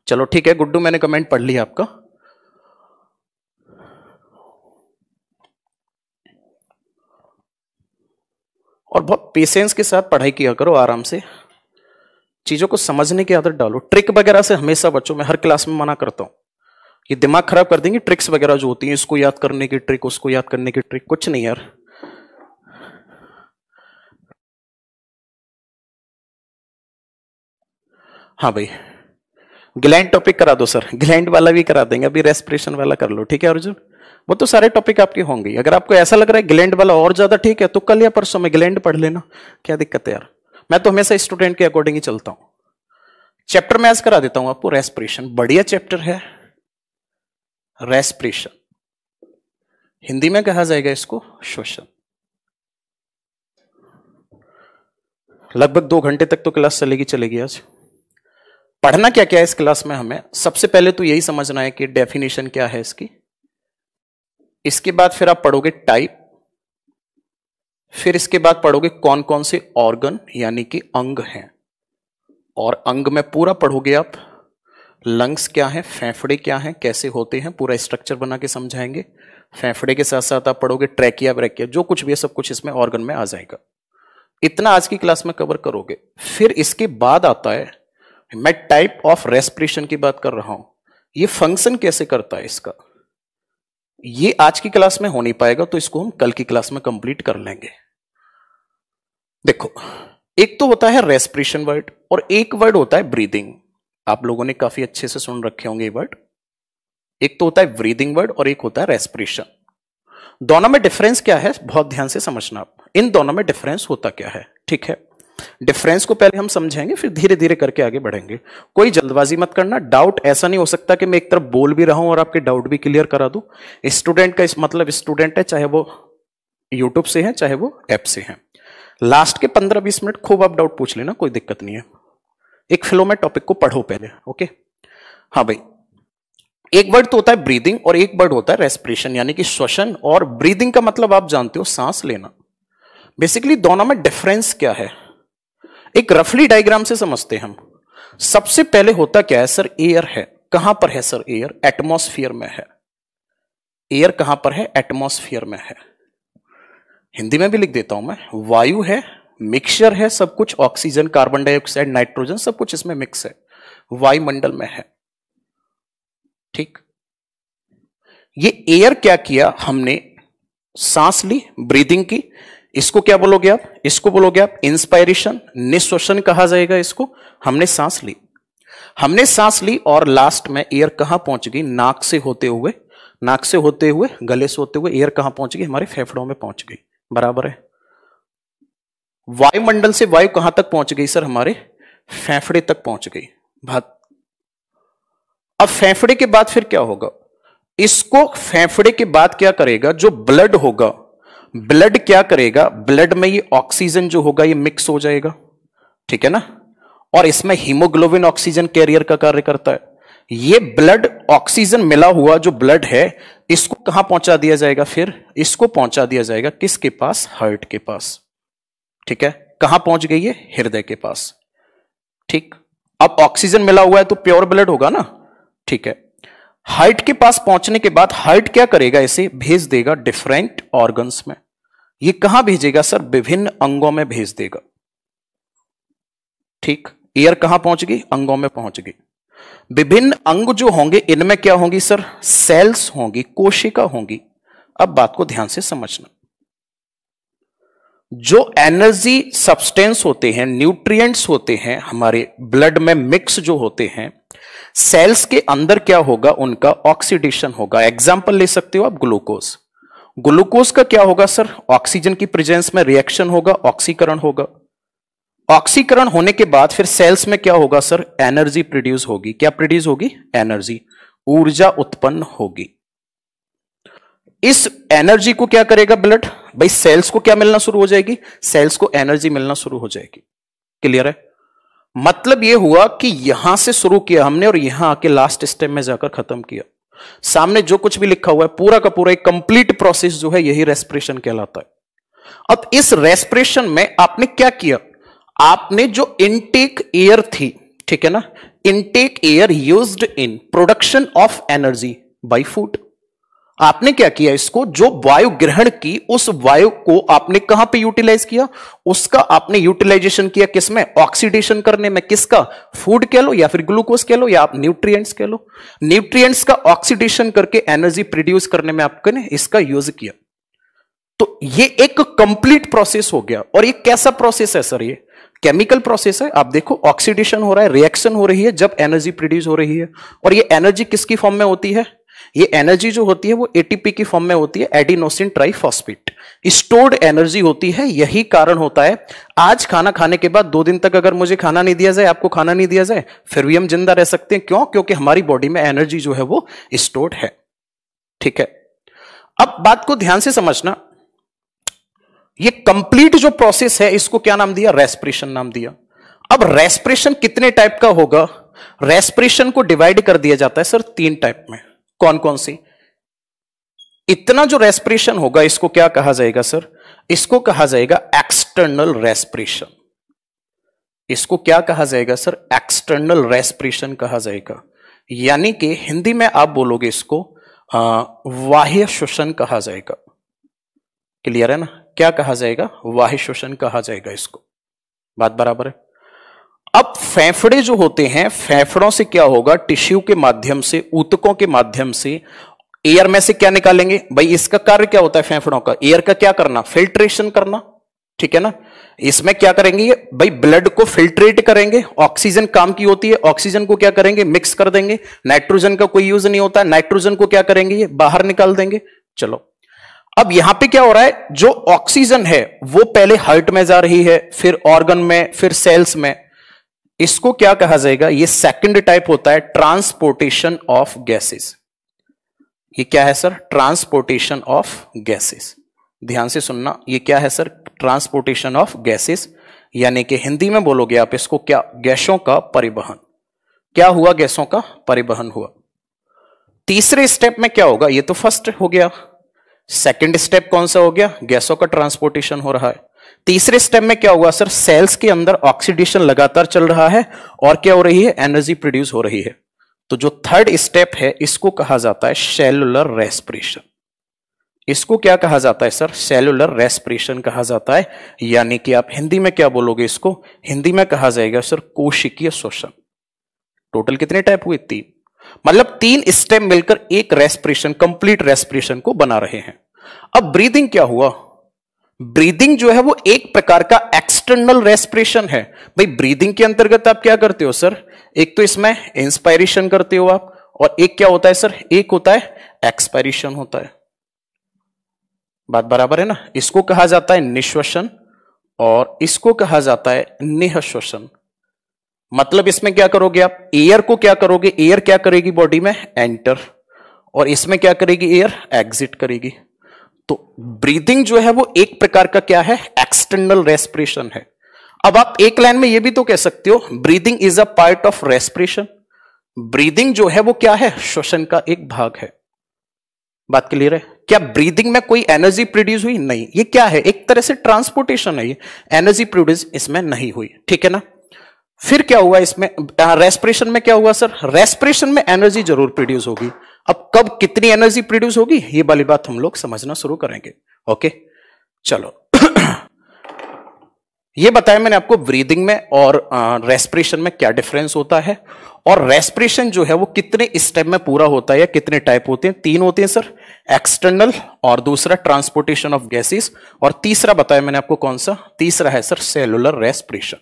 चलो ठीक है गुड्डू, मैंने कमेंट पढ़ लिया आपका। और बहुत पेशेंस के साथ पढ़ाई किया करो, आराम से चीजों को समझने की आदत डालो। ट्रिक वगैरह से हमेशा बच्चों में हर क्लास में मना करता हूं, ये दिमाग खराब कर देंगे। ट्रिक्स वगैरह जो होती हैं, इसको याद करने की ट्रिक, उसको याद करने की ट्रिक, कुछ नहीं यार। हाँ भाई, ग्लैंड टॉपिक करा दो सर, ग्लैंड वाला भी करा देंगे, अभी रेस्पिरेशन वाला कर लो, ठीक है अर्जुन। वो तो सारे टॉपिक आपके होंगे। अगर आपको ऐसा लग रहा है ग्लैंड वाला और ज्यादा ठीक है, तो कल या परसों में ग्लैंड पढ़ लेना, क्या दिक्कत है यार। मैं तो हमेशा स्टूडेंट के अकॉर्डिंग ही चलता हूं। चैप्टर में आज करा देता हूं आपको, रेस्पिरेशन, बढ़िया चैप्टर है रेस्पिरेशन। हिंदी में कहा जाएगा इसको श्वसन। लगभग 2 घंटे तक तो क्लास चलेगी आज। पढ़ना क्या क्या है इस क्लास में, हमें सबसे पहले तो यही समझना है कि डेफिनेशन क्या है इसकी। इसके बाद फिर आप पढ़ोगे टाइप, फिर इसके बाद पढ़ोगे कौन कौन से ऑर्गन यानी कि अंग हैं, और अंग में पूरा पढ़ोगे आप लंग्स क्या है, फेफड़े क्या है, कैसे होते हैं, पूरा स्ट्रक्चर बना के समझाएंगे। फेफड़े के साथ साथ आप पढ़ोगे ट्रैकिया ब्रैकिया, जो कुछ भी है सब कुछ इसमें ऑर्गन में आ जाएगा। इतना आज की क्लास में कवर करोगे। फिर इसके बाद आता है, मैं टाइप ऑफ रेस्पिरेशन की बात कर रहा हूं, ये फंक्शन कैसे करता है इसका, ये आज की क्लास में हो नहीं पाएगा, तो इसको हम कल की क्लास में कंप्लीट कर लेंगे। देखो, एक तो होता है रेस्पिरेशन वर्ड और एक वर्ड होता है ब्रीदिंग। आप लोगों ने काफी अच्छे से सुन रखे होंगे ये वर्ड। एक तो होता है ब्रीदिंग वर्ड और एक होता है रेस्पिरेशन। दोनों में डिफरेंस क्या है, बहुत ध्यान से समझना आप। इन दोनों में डिफरेंस होता क्या है, ठीक है। डिफरेंस को पहले हम समझेंगे, फिर धीरे धीरे करके आगे बढ़ेंगे। कोई जल्दबाजी मत करना। डाउट ऐसा नहीं हो सकता कि मैं एक तरफ बोल भी रहा हूं और आपके डाउट भी क्लियर करा दूं। स्टूडेंट का इस मतलब स्टूडेंट है, चाहे वो यूट्यूब से है चाहे वो ऐप से है। लास्ट के 15-20 मिनट खूब आप डाउट पूछ लेना, कोई दिक्कत नहीं है। एक फ्लो में टॉपिक को पढ़ो पहले, ओके। हाँ भाई, एक वर्ड तो होता है ब्रीदिंग और एक वर्ड होता है रेस्पिरेशन यानी कि श्वसन। और ब्रीदिंग का मतलब आप जानते हो, सांस लेना। बेसिकली दोनों में डिफरेंस क्या है, एक रफली डायग्राम से समझते हैं हम। सबसे पहले होता क्या है सर, एयर है। कहां पर है सर एयर, एटमॉस्फेयर में है। एयर कहां पर है, एटमॉस्फेयर में है। हिंदी में भी लिख देता हूं मैं, वायु है, मिक्सचर है, सब कुछ ऑक्सीजन, कार्बन डाइऑक्साइड, नाइट्रोजन, सब कुछ इसमें मिक्स है, वायुमंडल में है, ठीक। ये एयर क्या किया हमने, सांस ली, ब्रीदिंग की। इसको क्या बोलोगे आप, इसको बोलोगे आप इंस्पायरेशन, निश्वसन कहा जाएगा इसको। हमने सांस ली, हमने सांस ली और लास्ट में एयर कहां पहुंच गई, नाक से होते हुए, नाक से होते हुए, गले से होते हुए एयर कहां पहुंच गई, हमारे फेफड़ों में पहुंच गई, बराबर है। वायुमंडल से वायु कहां तक पहुंच गई सर, हमारे फेफड़े तक पहुंच गई बात। अब फेफड़े के बाद फिर क्या होगा, इसको फेफड़े के बाद क्या करेगा, जो ब्लड होगा, ब्लड क्या करेगा, ब्लड में ये ऑक्सीजन जो होगा ये मिक्स हो जाएगा, ठीक है ना। और इसमें हीमोग्लोबिन ऑक्सीजन कैरियर का कार्य करता है। ये ब्लड ऑक्सीजन मिला हुआ जो ब्लड है, इसको कहां पहुंचा दिया जाएगा, फिर इसको पहुंचा दिया जाएगा किसके पास, हार्ट के पास, ठीक है। कहां पहुंच गई है, हृदय के पास, ठीक। अब ऑक्सीजन मिला हुआ है तो प्योर ब्लड होगा ना, ठीक है। हार्ट के पास पहुंचने के बाद हार्ट क्या करेगा, इसे भेज देगा डिफरेंट ऑर्गन्स में। ये कहां भेजेगा सर, विभिन्न अंगों में भेज देगा, ठीक। एयर कहां पहुंच गई, अंगों में पहुंच गई। विभिन्न अंग जो होंगे इनमें क्या होंगी सर, सेल्स होंगी, कोशिका होंगी। अब बात को ध्यान से समझना, जो एनर्जी सब्सटेंस होते हैं, न्यूट्रिएंट्स होते हैं हमारे ब्लड में मिक्स जो होते हैं, सेल्स के अंदर क्या होगा, उनका ऑक्सीडेशन होगा। एग्जाम्पल ले सकते हो आप, ग्लूकोज। ग्लूकोज का क्या होगा सर, ऑक्सीजन की प्रेजेंस में रिएक्शन होगा, ऑक्सीकरण होगा। ऑक्सीकरण होने के बाद फिर सेल्स में क्या होगा सर, एनर्जी प्रोड्यूस होगी। क्या प्रोड्यूस होगी, एनर्जी, ऊर्जा उत्पन्न होगी। इस एनर्जी को क्या करेगा ब्लड, भाई सेल्स को क्या मिलना शुरू हो जाएगी, सेल्स को एनर्जी मिलना शुरू हो जाएगी। क्लियर है, मतलब यह हुआ कि यहां से शुरू किया हमने और यहां आके लास्ट स्टेप में जाकर खत्म किया। सामने जो कुछ भी लिखा हुआ है पूरा का पूरा एक कंप्लीट प्रोसेस जो है, यही रेस्पिरेशन कहलाता है। अब इस रेस्पिरेशन में आपने क्या किया, आपने जो इनटेक एयर थी ठीक है ना। Intake air used in production of energy by food. आपने क्या किया, इसको जो वायु ग्रहण की उस वायु को आपने कहां पे यूटिलाइज किया, उसका आपने यूटिलाइजेशन किया किसमें, ऑक्सीडेशन करने में। किसका, फूड कह लो या फिर ग्लूकोज कह लो या आप न्यूट्रिएंट्स कह लो। न्यूट्रिएंट्स का ऑक्सीडेशन करके एनर्जी प्रोड्यूस करने में आपने इसका यूज किया। तो ये एक कंप्लीट प्रोसेस हो गया। और ये कैसा प्रोसेस है सर, ये केमिकल प्रोसेस है। आप देखो ऑक्सीडेशन हो रहा है, रिएक्शन हो रही है जब एनर्जी प्रोड्यूस हो रही है। और ये एनर्जी किसकी फॉर्म में होती है, ये एनर्जी जो होती है वो एटीपी की फॉर्म में होती है, एडिनोसिन ट्राइफॉस्फेट, स्टोर्ड एनर्जी होती है। यही कारण होता है आज खाना खाने के बाद 2 दिन तक अगर मुझे खाना नहीं दिया जाए, आपको खाना नहीं दिया जाए, फिर भी हम जिंदा रह सकते हैं। क्यों, क्योंकि हमारी बॉडी में एनर्जी जो है वो स्टोर्ड है। ठीक है, अब बात को ध्यान से समझना। ये कंप्लीट जो प्रोसेस है इसको क्या नाम दिया, रेस्पिरेशन नाम दिया। अब रेस्पिरेशन कितने टाइप का होगा, रेस्पिरेशन को डिवाइड कर दिया जाता है सर 3 टाइप में। कौन कौन सी, इतना जो रेस्पिरेशन होगा इसको क्या कहा जाएगा सर, इसको कहा जाएगा एक्सटर्नल रेस्पिरेशन। इसको क्या कहा जाएगा सर, एक्सटर्नल रेस्पिरेशन कहा जाएगा। यानी कि हिंदी में आप बोलोगे इसको बाह्य श्वसन कहा जाएगा। क्लियर है ना, क्या कहा जाएगा, बाह्य श्वसन कहा जाएगा इसको। बात बराबर है। अब फेफड़े जो होते हैं, फेफड़ों से क्या होगा, टिश्यू के माध्यम से, ऊतकों के माध्यम से एयर में से क्या निकालेंगे भाई, इसका कार्य क्या होता है फेफड़ों का, एयर का क्या करना, फिल्ट्रेशन करना। ठीक है ना, इसमें क्या करेंगे भाई, ब्लड को फिल्ट्रेट करेंगे। ऑक्सीजन काम की होती है, ऑक्सीजन को क्या करेंगे, मिक्स कर देंगे। नाइट्रोजन का कोई यूज नहीं होता, नाइट्रोजन को क्या करेंगे, ये बाहर निकाल देंगे। चलो, अब यहां पे क्या हो रहा है, जो ऑक्सीजन है वो पहले हार्ट में जा रही है, फिर ऑर्गन में, फिर सेल्स में। इसको क्या कहा जाएगा, ये सेकंड टाइप होता है ट्रांसपोर्टेशन ऑफ गैसेस। ये क्या है सर, ट्रांसपोर्टेशन ऑफ गैसेस। ध्यान से सुनना, ये क्या है सर, ट्रांसपोर्टेशन ऑफ गैसेस। यानी कि हिंदी में बोलोगे आप इसको क्या, गैसों का परिवहन। क्या हुआ, गैसों का परिवहन हुआ। तीसरे स्टेप में क्या होगा, ये तो फर्स्ट हो गया। सेकंड स्टेप कौन सा हो गया, गैसों का ट्रांसपोर्टेशन हो रहा है। तीसरे स्टेप में क्या हुआ सर, सेल्स के अंदर ऑक्सीडेशन लगातार चल रहा है और क्या हो रही है, एनर्जी प्रोड्यूस हो रही है। तो जो थर्ड स्टेप है इसको कहा जाता है सेलुलर रेस्पिरेशन। इसको क्या कहा जाता है सर, सेलुलर रेस्पिरेशन कहा जाता है। यानी कि आप हिंदी में क्या बोलोगे इसको, हिंदी में कहा जाएगा सर कोशिकीय श्वसन। टोटल कितने टाइप हुए, 3। मतलब 3 स्टेप मिलकर एक रेस्पिरेशन, कंप्लीट रेस्पिरेशन को बना रहे हैं। अब ब्रीदिंग क्या हुआ, ब्रीदिंग जो है वो एक प्रकार का एक्सटर्नल रेस्पिरेशन है। भाई ब्रीदिंग के अंतर्गत आप क्या करते हो सर, एक तो इसमें इंस्पायरेशन करते हो आप, और एक क्या होता है सर, एक होता है एक्सपायरेशन होता है। बात बराबर है ना। इसको कहा जाता है निश्वसन और इसको कहा जाता है निःश्वसन। मतलब इसमें क्या करोगे आप, एयर को क्या करोगे, एयर क्या करेगी बॉडी में, एंटर, और इसमें क्या करेगी, एयर एग्जिट करेगी। तो ब्रीदिंग जो है वो एक प्रकार का क्या है, एक्सटर्नल रेस्पिरेशन है। अब आप एक लाइन में ये भी तो कह सकते हो, breathing is a part of respiration. Breathing जो है वो क्या है, श्वसन का एक भाग है। बात क्लियर है। क्या ब्रीदिंग में कोई एनर्जी प्रोड्यूस हुई, नहीं। ये क्या है, एक तरह से ट्रांसपोर्टेशन है, ये एनर्जी प्रोड्यूस इसमें नहीं हुई। ठीक है ना। फिर क्या हुआ इसमें, रेस्पिरेशन में क्या हुआ सर, रेस्पिरेशन में एनर्जी जरूर प्रोड्यूस होगी। अब कब कितनी एनर्जी प्रोड्यूस होगी, ये वाली बात हम लोग समझना शुरू करेंगे। ओके चलो ये बताया मैंने आपको ब्रीदिंग में और रेस्पिरेशन में क्या डिफरेंस होता है, और रेस्पिरेशन जो है वो कितने स्टेप में पूरा होता है या कितने टाइप होते हैं, 3 होते हैं सर, एक्सटर्नल, और दूसरा ट्रांसपोर्टेशन ऑफ गैसेस, और तीसरा बताया मैंने आपको कौन सा, तीसरा है सर सेलुलर रेस्पिरेशन।